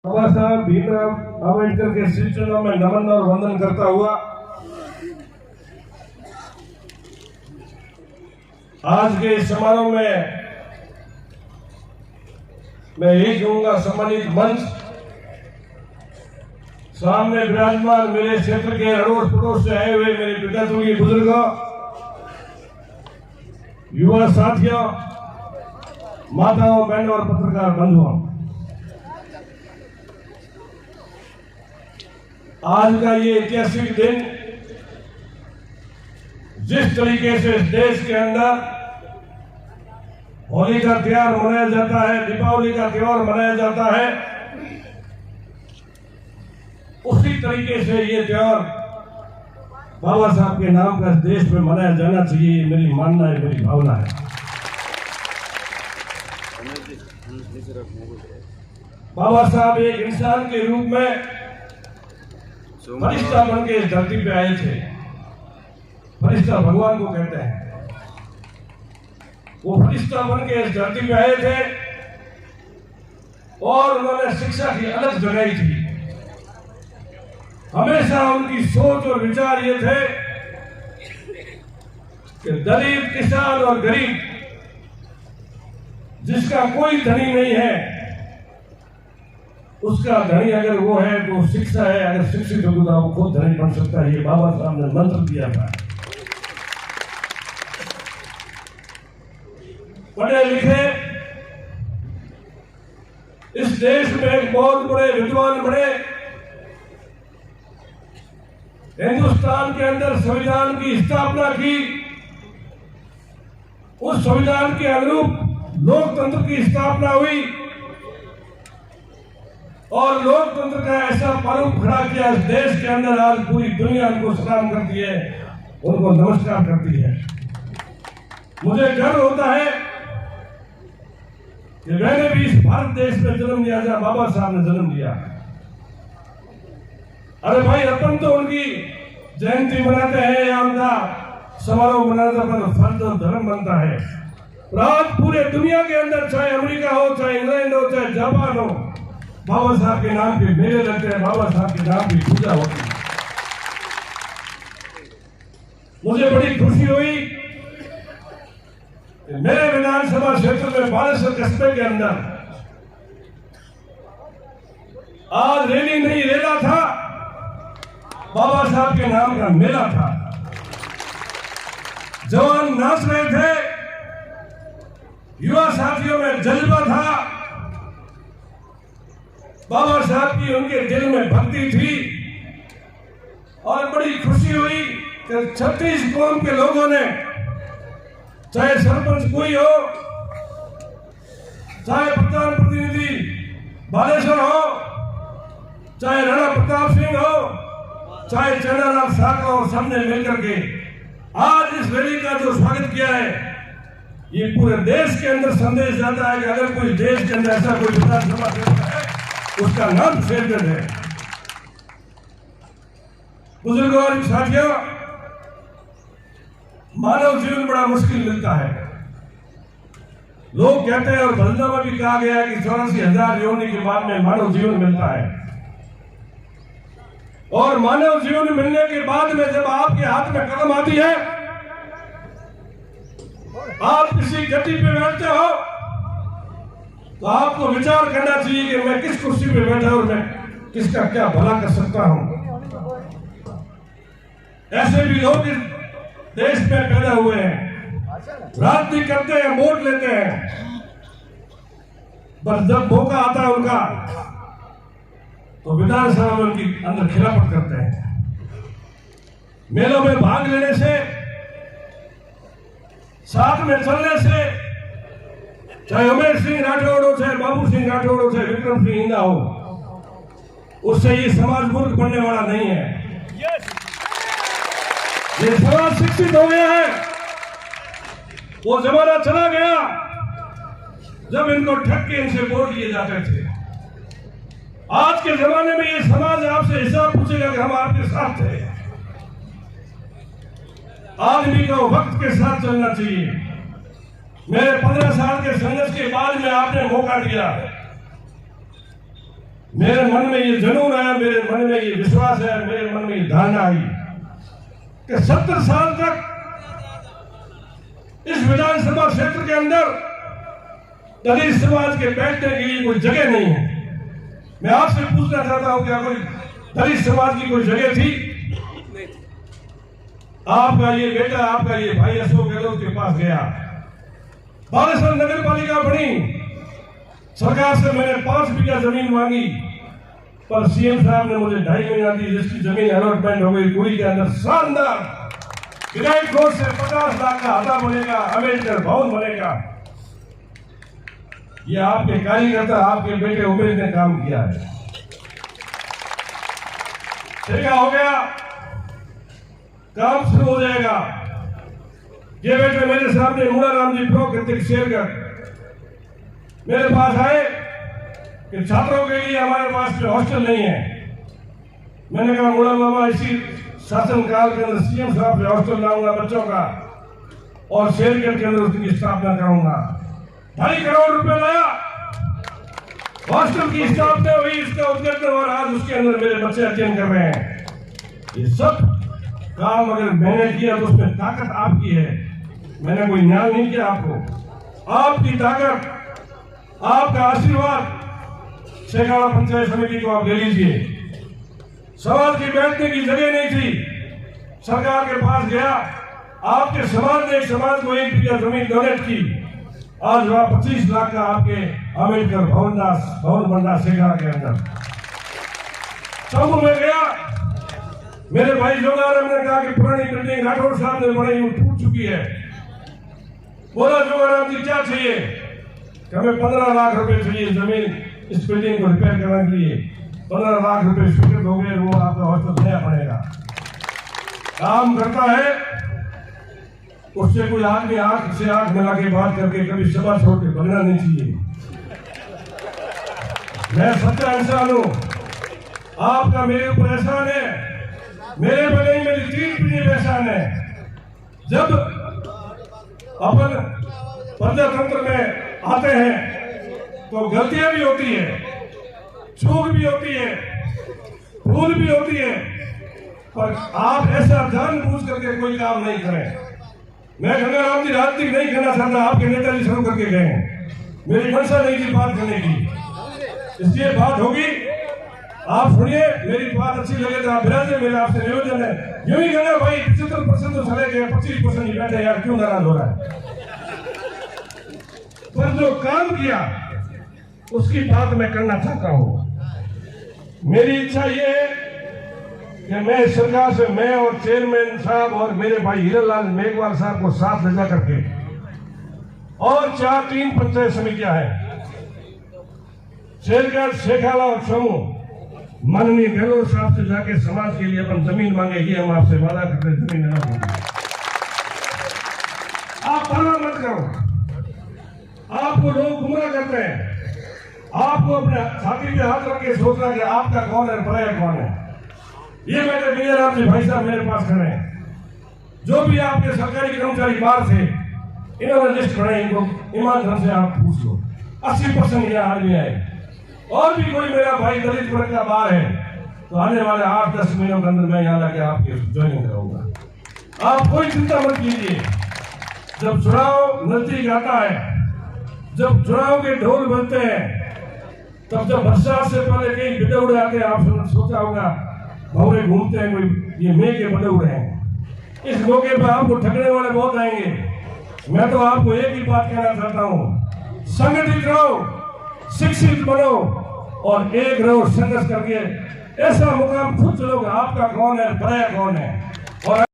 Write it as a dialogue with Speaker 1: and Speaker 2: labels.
Speaker 1: बाबा साहब भीमराव अम्बेडकर के श्री चरणों में नमन और वंदन करता हुआ आज के इस समारोह में मैं यही कहूंगा, सम्मानित मंच, सामने विराजमान मेरे क्षेत्र के अड़ोस पड़ोस से आए हुए मेरे पिता तुल्य बुजुर्गों, युवा साथियों, माताओं, बहनों और पत्रकार बंधुओं, आज का ये ऐतिहासिक दिन जिस तरीके से इस देश के अंदर होली का त्योहार मनाया जाता है, दीपावली का त्योहार मनाया जाता है, उसी तरीके से ये त्योहार बाबा साहब के नाम का देश में मनाया जाना चाहिए। मेरी मानना है, मेरी भावना है। बाबा साहब एक इंसान के रूप में फरिश्ता बन के इस धरती पे आए थे। फरिश्ता भगवान को कहते हैं। वो फरिश्ता बन के इस धरती पे आए थे और उन्होंने शिक्षा की अलग जगाई थी। हमेशा उनकी सोच और विचार ये थे कि दलित, किसान और गरीब, जिसका कोई धनी नहीं है, उसका धनी अगर वो है तो शिक्षा है। अगर शिक्षित होगा तो वो खुद धनी बन सकता है। ये बाबा साहब ने मंत्र दिया था। पढ़े लिखे इस देश में एक बहुत बड़े विद्वान बने। हिंदुस्तान के अंदर संविधान की स्थापना की। उस संविधान के अनुरूप लोकतंत्र की स्थापना हुई और लोकतंत्र का ऐसा प्रारूप खड़ा किया इस देश के अंदर। आज पूरी दुनिया उनको सलाम करती है, उनको नमस्कार करती है। मुझे गर्व होता है कि मैंने भी इस भारत देश में जन्म लिया जहां बाबा साहब ने जन्म लिया। अरे भाई, अपन तो उनकी जयंती मनाते हैं या उनका समारोह मनाते हैं, तो फर्ज और धर्म बनता है। और आज पूरे दुनिया के अंदर, चाहे अमेरिका हो, चाहे इंग्लैंड हो, चाहे जापान हो, बाबा साहब के नाम पे मेले लगते हैं, बाबा साहब के नाम पे पूजा होती है। मुझे बड़ी खुशी हुई कि मेरे विधानसभा क्षेत्र में बालेश्वर कस्बे के अंदर आज रैली नहीं, रेला था, बाबा साहब के नाम का मेला था। जवान नाच रहे थे, युवा साथियों में जज्बा था। बाबा साहब की उनके दिल में भक्ति थी और बड़ी खुशी हुई कि 36 कौम के लोगों ने, चाहे सरपंच कोई हो, चाहे प्रधान प्रतिनिधि बालेश्वर हो, चाहे राणा प्रताप सिंह हो, चाहे चंद्रनाथ साहब हो, सबने मिलकर के आज इस रैली का जो स्वागत किया है, ये पूरे देश के अंदर संदेश जाता है कि अगर कोई देश के अंदर ऐसा कोई विधानसभा क्षेत्र है, उसका नाम शेरगढ़ है। बुजुर्गों और साथियों, मानव जीवन बड़ा मुश्किल मिलता है। लोग कहते हैं और भजनों में भी कहा गया है कि 84,000 योनि के बाद में मानव जीवन मिलता है। और मानव जीवन मिलने के बाद में जब आपके हाथ में कलम आती है, आप किसी गति पे बैठते हो, तो आपको विचार करना चाहिए कि मैं किस कुर्सी पे बैठा और मैं किसका क्या भला कर सकता हूं। ऐसे भी लोग इस देश में पैदा हुए हैं, राजनीति करते हैं, वोट लेते हैं, बस जब मौका आता है उनका, तो विधानसभा में उनकी अंदर खिलाफत करते हैं। मेलों में भाग लेने से, साथ में चलने से, चाहे उमेश सिंह राठौड़ हो, चाहे बाबू सिंह राठौड़ हो, चाहे विक्रम सिंह इंदा हो, उससे ये समाज मूर्ख बनने वाला नहीं है। ये समाज शिक्षित हो गया है। वो जमाना चला गया जब इनको ठग के इनसे वोट लिए जाते थे। आज के जमाने में ये समाज आपसे हिसाब पूछेगा कि हम आपके साथ थे। आदमी को वक्त के साथ चलना चाहिए। मेरे 15 साल के संघर्ष के बाद में आपने मौका दिया। मेरे मन में ये जुनून आया, मेरे मन में ये विश्वास है, मेरे मन में ये धारणा आई कि 70 साल तक इस विधानसभा क्षेत्र के अंदर दलित समाज के बैठने के लिए कोई जगह नहीं है। मैं आपसे पूछना चाहता हूं, क्या कोई दलित समाज की कोई जगह थी? आपका ये बेटा, आपका ये भाई अशोक गहलोत के पास गया, बालेश्वर नगर पालिका बनी, सरकार से मैंने 5 बीघा जमीन मांगी, पर सीएम साहब ने मुझे 2.5 महीना दी, जिसकी जमीन अलॉटमेंट हो गई कुड़ी के अंदर। शानदार विधायक कोष से 50 लाख का अदा बनेगा, अम्बेडकर भवन बनेगा। ये आपके कार्यकर्ता, आपके बेटे उमेश ने काम किया है। ठेका हो गया, काम शुरू हो जाएगा। ये बेटे मेरे सामने मुड़ा राम जी प्रो कृतिक शेरगढ़ मेरे पास आए कि छात्रों के लिए हमारे पास हॉस्टल नहीं है। मैंने कहा मुड़ा मामा, इसी शासनकाल के अंदर सीएम साहब से हॉस्टल लाऊंगा बच्चों का, और शेरगढ़ के अंदर उसकी स्थापना करूंगा। 2.5 करोड़ रुपए लाया, हॉस्टल की स्थापना हुई, इसका उद्घाटन, और आज उसके अंदर मेरे बच्चे अध्ययन कर रहे हैं। ये सब काम अगर मैंने किया तो उसमें ताकत आपकी है। मैंने कोई न्याय नहीं किया आपको। आपकी ताकत, आपका आशीर्वाद शेखाड़ा पंचायत समिति को आप ले लीजिए। समाज की बैठने की जगह नहीं थी, सरकार के पास गया, आपके समाज ने एक समाज को 1 बीघा जमीन डोनेट की। आज वहां 25 लाख का आपके अम्बेडकर भवन बन रहा शेखाड़ा के अंदर। समूह में गया, मेरे भाई जोगाराम ने कहा कि पुरानी बिल्डिंग राठौर साहब ने बनाई, वो टूट चुकी है। बोला जोगाराम जी क्या चाहिए? हमें 15 लाख रुपए चाहिए जमीन इस बिल्डिंग को रिपेयर करने के लिए। 15 लाख रुपए स्वीकृत हो गए, वो आपका हॉस्टल नया पड़ेगा। काम करता है, उससे कोई आदमी आंख से आंख मिला के बात करके कभी सभा छोड़ के भगना नहीं चाहिए। मैं सच्चा इंसान हूं, आपका मेरे ऊपर एहसान है, मेरे बगल में मेरी 3 पीढ़ी एहसान है। जब अपन प्रजातंत्र में आते हैं तो गलतियां भी होती है, चूक भी होती है, भूल भी होती है, पर आप ऐसा जानबूझ करके कोई काम नहीं करें। मैं गंगाराम जी राजनीति नहीं करना चाहता, आपके नेताजी शुरू करके गए हैं, मेरी मंशा नहीं थी बात करने की, इसलिए बात होगी। आप सुनिए, मेरी बात अच्छी लगे तो आप विराजे, मेरा आपसे निवेदन है। यूं ही कहना भाई 75% तो चले गए, 25% ही बैठे, यार क्यों नाराज हो रहा है? पर जो काम किया उसकी बात मैं करना चाहता हूं। मेरी इच्छा ये है कि मैं सरकार से, मैं और चेयरमैन साहब और मेरे भाई हीरालाल मेघवाल साहब को साथ ले जा करके, और 3 पंचायत समितियां हैं, शेरगढ़, शेखाड़ा और समूह, माननीय गहलोत साहब से जाके समाज के लिए अपन जमीन मांगे, ये हम आपसे वादा करते हैं, जमीन देना होगी। आप परवाह मत करो, आपको लोग गुमराह करते हैं, आपको अपने छाती पे हाथ रख के सोचना कि आपका कौन है, पराया कौन है। ये मेरे विजयराम जी भाई साहब मेरे पास खड़े हैं, जो भी आपके सरकारी कर्मचारी बाहर थे, इन्होंने लिस्ट खड़े, इनको ईमानदार से आप पूछ लो। 80% यहाँ आदमी आए, और भी कोई मेरा भाई दलित वर्ग का बाहर है तो आने वाले 8-10 महीनों के अंदर मैं यहाँ लाके आपकी ज्वाइनिंग कराऊंगा। आप कोई चिंता मत कीजिए। जब चुनाव नजदीक आता है, जब चुनाव के ढोल बजते हैं, तब जब बरसात से पहले कई बिदौड़े आते हैं, आपने सोचा होगा भौरे घूमते हैं, कोई ये मे के बदौड़े हैं। इस मौके पर आपको ठगने वाले बहुत आएंगे। मैं तो आपको एक ही बात कहना चाहता हूँ, संगठित रहो, शिक्षित बनो और एक रहो, संघर्ष करके ऐसा मुकाम खुद चलोगे। आपका कौन है, पराया कौन है। और